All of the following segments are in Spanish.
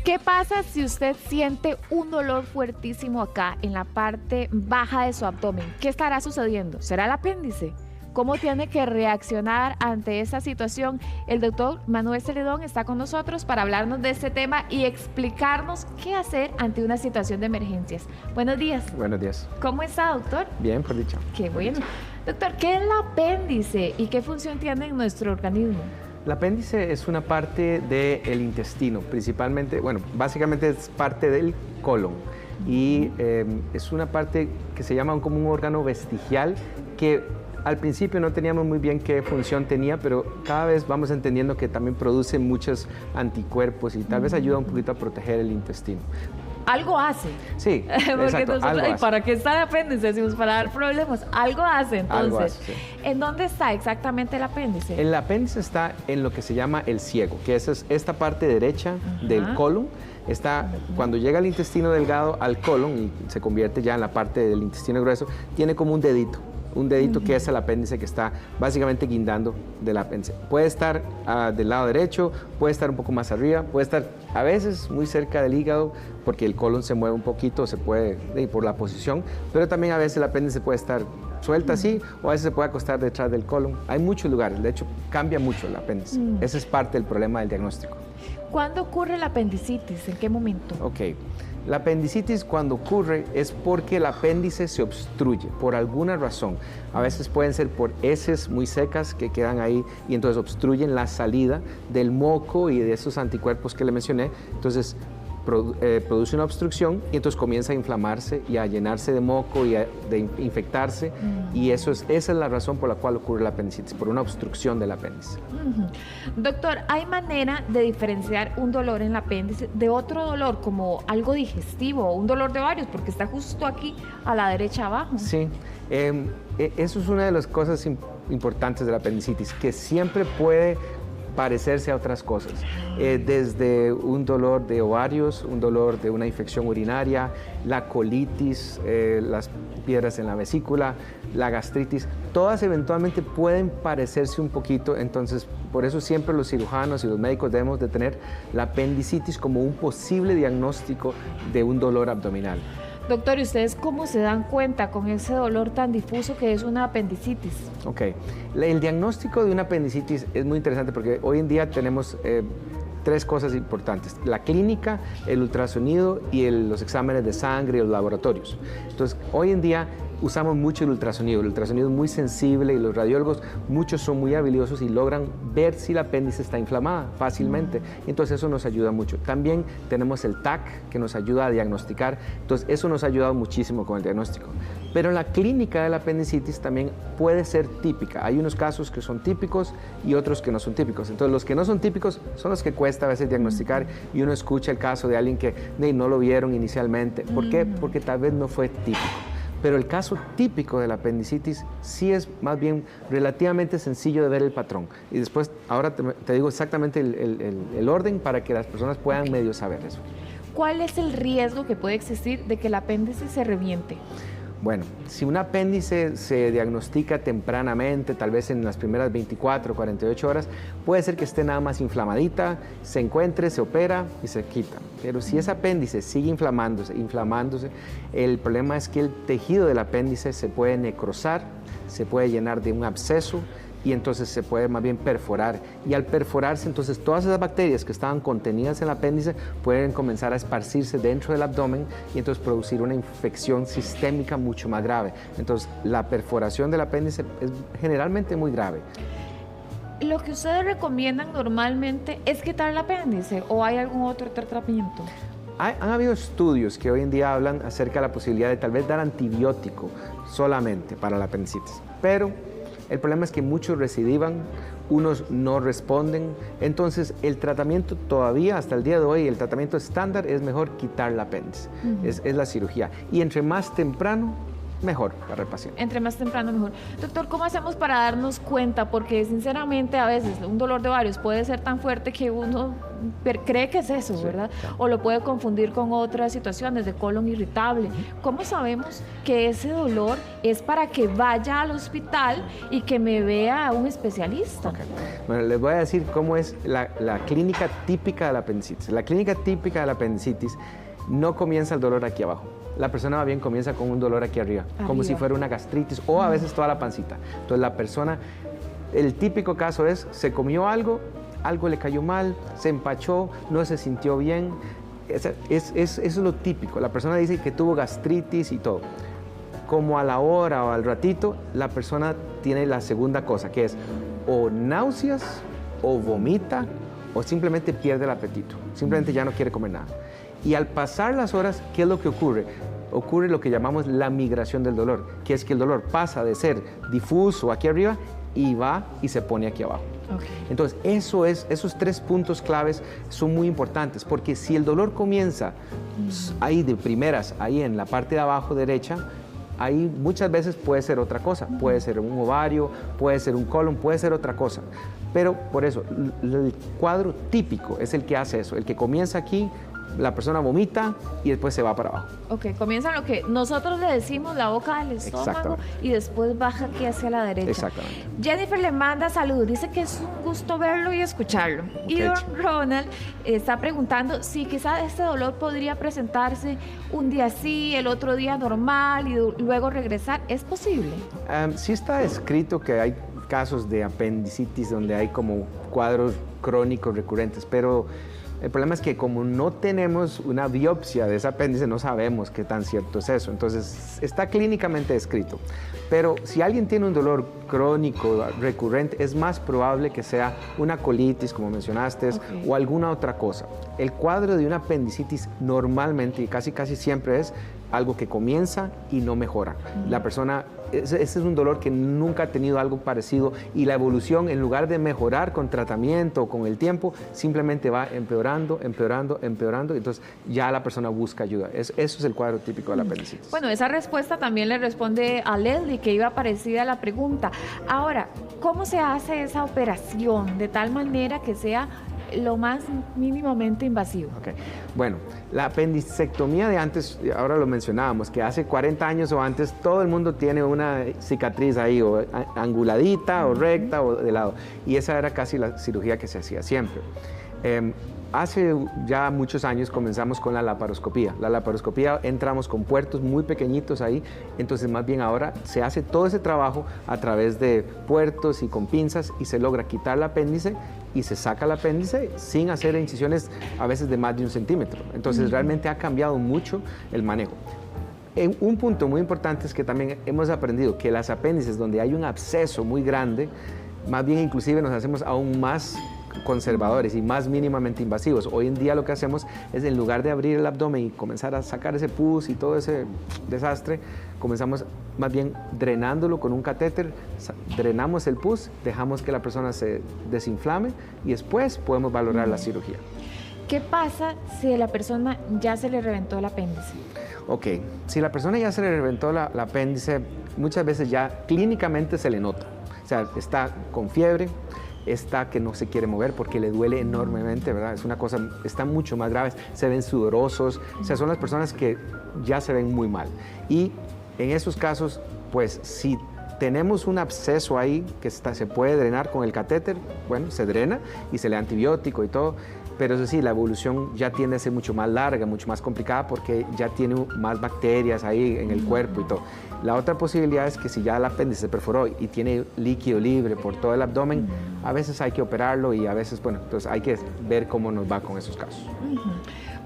¿Qué pasa si usted siente un dolor fuertísimo acá en la parte baja de su abdomen? ¿Qué estará sucediendo? ¿Será el apéndice? ¿Cómo tiene que reaccionar ante esta situación? El doctor Manuel Celedón está con nosotros para hablarnos de este tema y explicarnos qué hacer ante una situación de emergencias. Buenos días. Buenos días. ¿Cómo está, doctor? Bien, por dicha. Qué bueno. Doctor, ¿qué es el apéndice y qué función tiene en nuestro organismo? El apéndice es una parte del intestino, principalmente, bueno, básicamente es parte del colon y es una parte que se llama como un órgano vestigial que al principio no teníamos muy bien qué función tenía, pero cada vez vamos entendiendo que también produce muchos anticuerpos y tal vez ayuda un poquito a proteger el intestino. Algo hace. Sí, porque exacto, nosotros, algo hace. ¿para qué está el apéndice? Decimos, para dar problemas. Algo hace, entonces. Algo hace, sí. ¿En dónde está exactamente el apéndice? El apéndice está en lo que se llama el ciego, que es esta parte derecha del colon. Está, cuando llega el intestino delgado al colon y se convierte ya en la parte del intestino grueso, tiene como un dedito que es el apéndice que está básicamente guindando del apéndice. Puede estar del lado derecho, puede estar un poco más arriba, puede estar a veces muy cerca del hígado porque el colon se mueve un poquito, se puede por la posición, pero también a veces el apéndice puede estar suelta así o a veces se puede acostar detrás del colon. Hay muchos lugares, de hecho cambia mucho el apéndice. Ese es parte del problema del diagnóstico. ¿Cuándo ocurre la apendicitis? ¿En qué momento? Ok. La apendicitis cuando ocurre es porque el apéndice se obstruye por alguna razón. A veces pueden ser por heces muy secas que quedan ahí y entonces obstruyen la salida del moco y de esos anticuerpos que le mencioné. Entonces produce una obstrucción y entonces comienza a inflamarse y a llenarse de moco y de infectarse y esa es la razón por la cual ocurre la apendicitis, por una obstrucción del apéndice. Doctor, ¿hay manera de diferenciar un dolor en el apéndice de otro dolor como algo digestivo o un dolor de ovarios porque está justo aquí a la derecha abajo? Sí, eso es una de las cosas importantes de la apendicitis, que siempre puede parecerse a otras cosas, desde un dolor de ovarios, un dolor de una infección urinaria, la colitis, las piedras en la vesícula, la gastritis, todas eventualmente pueden parecerse un poquito, entonces por eso siempre los cirujanos y los médicos debemos de tener la apendicitis como un posible diagnóstico de un dolor abdominal. Doctor, ¿y ustedes cómo se dan cuenta con ese dolor tan difuso que es una apendicitis? Ok, el diagnóstico de una apendicitis es muy interesante porque hoy en día tenemos tres cosas importantes: la clínica, el ultrasonido y los exámenes de sangre y los laboratorios. Entonces, hoy en día usamos mucho el ultrasonido es muy sensible y los radiólogos, muchos son muy habilidosos y logran ver si la apéndice está inflamada fácilmente, entonces eso nos ayuda mucho. También tenemos el TAC que nos ayuda a diagnosticar, entonces eso nos ha ayudado muchísimo con el diagnóstico. Pero la clínica de la apendicitis también puede ser típica, hay unos casos que son típicos y otros que no son típicos, entonces los que no son típicos son los que cuesta a veces diagnosticar y uno escucha el caso de alguien que no lo vieron inicialmente. ¿Por qué? Porque tal vez no fue típico. Pero el caso típico de la apendicitis sí es más bien relativamente sencillo de ver el patrón. Y después, ahora te digo exactamente el orden para que las personas puedan medio saber eso. ¿Cuál es el riesgo que puede existir de que el apéndice se reviente? Bueno, si un apéndice se diagnostica tempranamente, tal vez en las primeras 24 o 48 horas, puede ser que esté nada más inflamadita, se encuentre, se opera y se quita. Pero si ese apéndice sigue inflamándose, el problema es que el tejido del apéndice se puede necrosar, se puede llenar de un absceso y entonces se puede más bien perforar. Y al perforarse, entonces todas esas bacterias que estaban contenidas en el apéndice pueden comenzar a esparcirse dentro del abdomen y entonces producir una infección sistémica mucho más grave. Entonces la perforación del apéndice es generalmente muy grave. ¿Lo que ustedes recomiendan normalmente es quitar el apéndice o hay algún otro tratamiento? Han habido estudios que hoy en día hablan acerca de la posibilidad de tal vez dar antibiótico solamente para la apendicitis, pero el problema es que muchos recidivan, unos no responden, entonces el tratamiento todavía hasta el día de hoy, el tratamiento estándar es mejor quitar el apéndice, es la cirugía. Y entre más temprano, mejor para el paciente. Entre más temprano, mejor. Doctor, ¿cómo hacemos para darnos cuenta? Porque sinceramente a veces un dolor de ovarios puede ser tan fuerte que uno cree que es eso, sí, ¿verdad? Claro. O lo puede confundir con otras situaciones de colon irritable. ¿Cómo sabemos que ese dolor es para que vaya al hospital y que me vea un especialista? Okay. Bueno, les voy a decir cómo es la clínica típica de la apendicitis. La clínica típica de la apendicitis no comienza el dolor aquí abajo. La persona más bien comienza con un dolor aquí arriba, como si fuera una gastritis o a veces toda la pancita. Entonces la persona, el típico caso es, se comió algo le cayó mal, se empachó, no se sintió bien. Eso es lo típico. La persona dice que tuvo gastritis y todo. Como a la hora o al ratito, la persona tiene la segunda cosa, que es o náuseas, o vomita, o simplemente pierde el apetito. Simplemente ya no quiere comer nada. Y al pasar las horas, ¿qué es lo que ocurre? Ocurre lo que llamamos la migración del dolor, que es que el dolor pasa de ser difuso aquí arriba y va y se pone aquí abajo. Okay. Entonces, esos 3 puntos claves son muy importantes, porque si el dolor comienza ahí de primeras, ahí en la parte de abajo derecha, ahí muchas veces puede ser otra cosa, puede ser un ovario, puede ser un colon, puede ser otra cosa. Pero por eso, el cuadro típico es el que hace eso, el que comienza aquí, la persona vomita y después se va para abajo. Ok, comienza lo que nosotros le decimos la boca del estómago y después baja aquí hacia la derecha. Exactamente. Jennifer le manda saludos, dice que es un gusto verlo y escucharlo. Okay. Y don Ronald está preguntando si quizás este dolor podría presentarse un día sí, el otro día normal y luego regresar. ¿Es posible? Sí está escrito que hay casos de apendicitis donde hay como cuadros crónicos recurrentes, pero el problema es que como no tenemos una biopsia de ese apéndice, no sabemos qué tan cierto es eso. Entonces, está clínicamente descrito. Pero si alguien tiene un dolor crónico, recurrente, es más probable que sea una colitis, como mencionaste, okay, o alguna otra cosa. El cuadro de una apendicitis normalmente y casi siempre es algo que comienza y no mejora. La persona, ese es un dolor que nunca ha tenido algo parecido y la evolución, en lugar de mejorar con tratamiento o con el tiempo, simplemente va empeorando, entonces ya la persona busca ayuda. Eso es el cuadro típico de la apendicitis. Bueno, esa respuesta también le responde a Leslie, que iba parecida a la pregunta. Ahora, ¿cómo se hace esa operación de tal manera que sea lo más mínimamente invasivo? Okay. Bueno, la apendicectomía de antes, ahora lo mencionábamos, que hace 40 años o antes todo el mundo tiene una cicatriz ahí, o anguladita, o recta, o de lado. Y esa era casi la cirugía que se hacía siempre. Hace ya muchos años comenzamos con la laparoscopía. La laparoscopía entramos con puertos muy pequeñitos ahí, entonces más bien ahora se hace todo ese trabajo a través de puertos y con pinzas y se logra quitar el apéndice y se saca el apéndice sin hacer incisiones a veces de más de 1 centímetro. Entonces realmente ha cambiado mucho el manejo. Un punto muy importante es que también hemos aprendido que las apéndices donde hay un absceso muy grande, más bien inclusive nos hacemos aún más conservadores y más mínimamente invasivos. Hoy en día lo que hacemos es, en lugar de abrir el abdomen y comenzar a sacar ese pus y todo ese desastre, comenzamos más bien drenándolo con un catéter, drenamos el pus, dejamos que la persona se desinflame y después podemos valorar la cirugía. ¿Qué pasa si a la persona ya se le reventó el apéndice? Ok, si la persona ya se le reventó el apéndice, muchas veces ya clínicamente se le nota. O sea, está con fiebre, está que no se quiere mover porque le duele enormemente, ¿verdad? Es una cosa, están mucho más graves, se ven sudorosos, o sea, son las personas que ya se ven muy mal. Y en esos casos, pues, si tenemos un absceso ahí que se puede drenar con el catéter, bueno, se drena y se le da antibiótico y todo, pero eso sí, la evolución ya tiende a ser mucho más larga, mucho más complicada porque ya tiene más bacterias ahí en el cuerpo y todo. La otra posibilidad es que si ya el apéndice se perforó y tiene líquido libre por todo el abdomen, a veces hay que operarlo y a veces, bueno, entonces hay que ver cómo nos va con esos casos.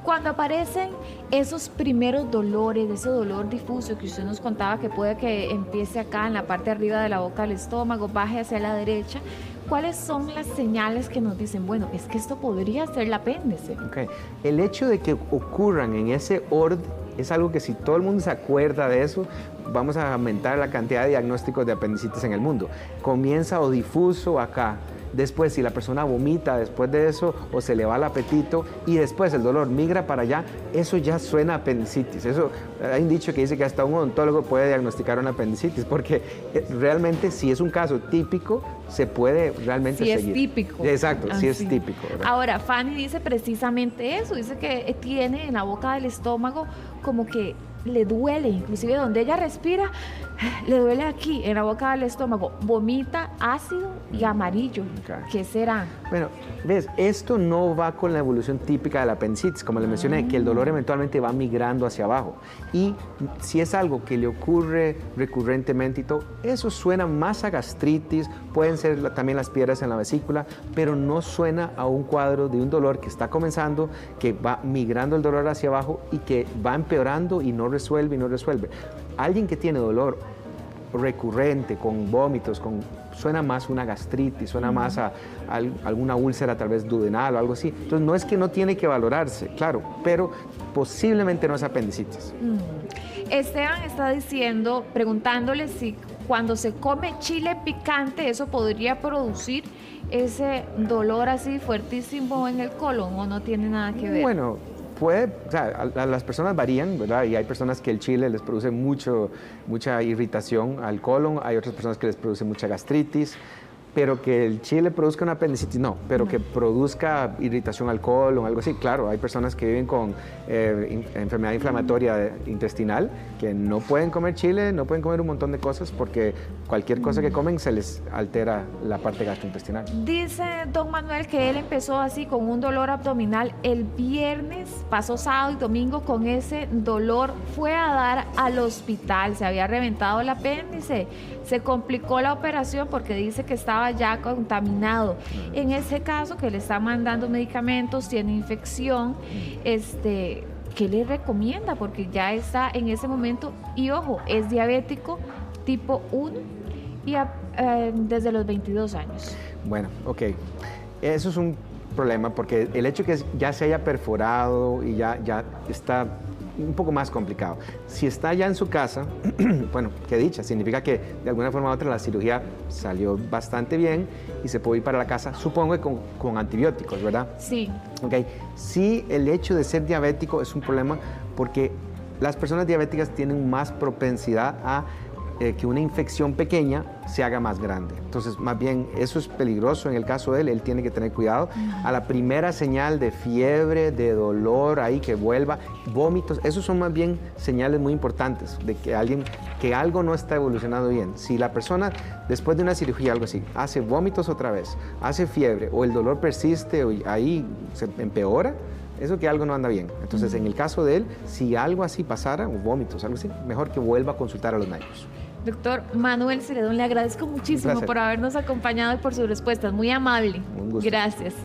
Cuando aparecen esos primeros dolores, ese dolor difuso que usted nos contaba que puede que empiece acá en la parte de arriba de la boca del estómago, baje hacia la derecha, ¿cuáles son las señales que nos dicen, bueno, es que esto podría ser el apéndice? Okay. El hecho de que ocurran en ese orden es algo que, si todo el mundo se acuerda de eso, vamos a aumentar la cantidad de diagnósticos de apendicitis en el mundo. Comienza o difuso acá Después, si la persona vomita después de eso o se le va el apetito y después el dolor migra para allá, eso ya suena a apendicitis. Eso, hay un dicho que dice que hasta un odontólogo puede diagnosticar una apendicitis, porque realmente si es un caso típico, se puede realmente seguir. Sí es típico. Exacto, sí es típico, ¿verdad? Ahora, Fanny dice precisamente eso, dice que tiene en la boca del estómago como que le duele, inclusive donde ella respira, le duele aquí, en la boca del estómago, vomita ácido y amarillo. Okay. ¿Qué será? Bueno, ves, esto no va con la evolución típica de la apendicitis, como le mencioné, que el dolor eventualmente va migrando hacia abajo. Y si es algo que le ocurre recurrentemente y todo, eso suena más a gastritis, pueden ser también las piedras en la vesícula, pero no suena a un cuadro de un dolor que está comenzando, que va migrando el dolor hacia abajo y que va empeorando y no resuelve y no resuelve. Alguien que tiene dolor recurrente, con vómitos, suena más una gastritis, suena más a alguna úlcera tal vez duodenal o algo así. Entonces no es que no tiene que valorarse, claro, pero posiblemente no es apendicitis. Esteban está diciendo, preguntándole si cuando se come chile picante eso podría producir ese dolor así fuertísimo en el colon, o no tiene nada que ver. Bueno, puede, o sea, las personas varían, ¿verdad? Y hay personas que el chile les produce mucha irritación al colon, hay otras personas que les produce mucha gastritis, pero que el chile produzca una apendicitis, no, pero que produzca irritación al colon, algo así, claro, hay personas que viven con enfermedad inflamatoria intestinal que no pueden comer chile, no pueden comer un montón de cosas porque cualquier cosa que comen se les altera la parte gastrointestinal. Dice don Manuel que él empezó así con un dolor abdominal el viernes, pasó sábado y domingo con ese dolor, fue a dar al hospital, se había reventado el apéndice, se complicó la operación porque dice que estaba ya contaminado. En ese caso que le están mandando medicamentos, tiene infección, ¿qué le recomienda? Porque ya está en ese momento, y ojo, es diabético tipo 1 y desde los 22 años. Bueno, ok. Eso es un problema porque el hecho que ya se haya perforado y ya está un poco más complicado. Si está ya en su casa, bueno, qué dicha, significa que de alguna forma u otra la cirugía salió bastante bien y se puede ir para la casa, supongo que con antibióticos, ¿verdad? Sí. Ok. Sí, el hecho de ser diabético es un problema porque las personas diabéticas tienen más propensidad a que una infección pequeña se haga más grande. Entonces, más bien, eso es peligroso en el caso de él tiene que tener cuidado. A la primera señal de fiebre, de dolor, ahí que vuelva, vómitos, esos son más bien señales muy importantes de que algo no está evolucionando bien. Si la persona, después de una cirugía, algo así, hace vómitos otra vez, hace fiebre, o el dolor persiste, o ahí se empeora, eso que algo no anda bien. Entonces, en el caso de él, si algo así pasara, o vómitos, algo así, mejor que vuelva a consultar a los médicos. Doctor Manuel Celedón, le agradezco muchísimo por habernos acompañado y por sus respuestas. Muy amable. Un gusto. Gracias.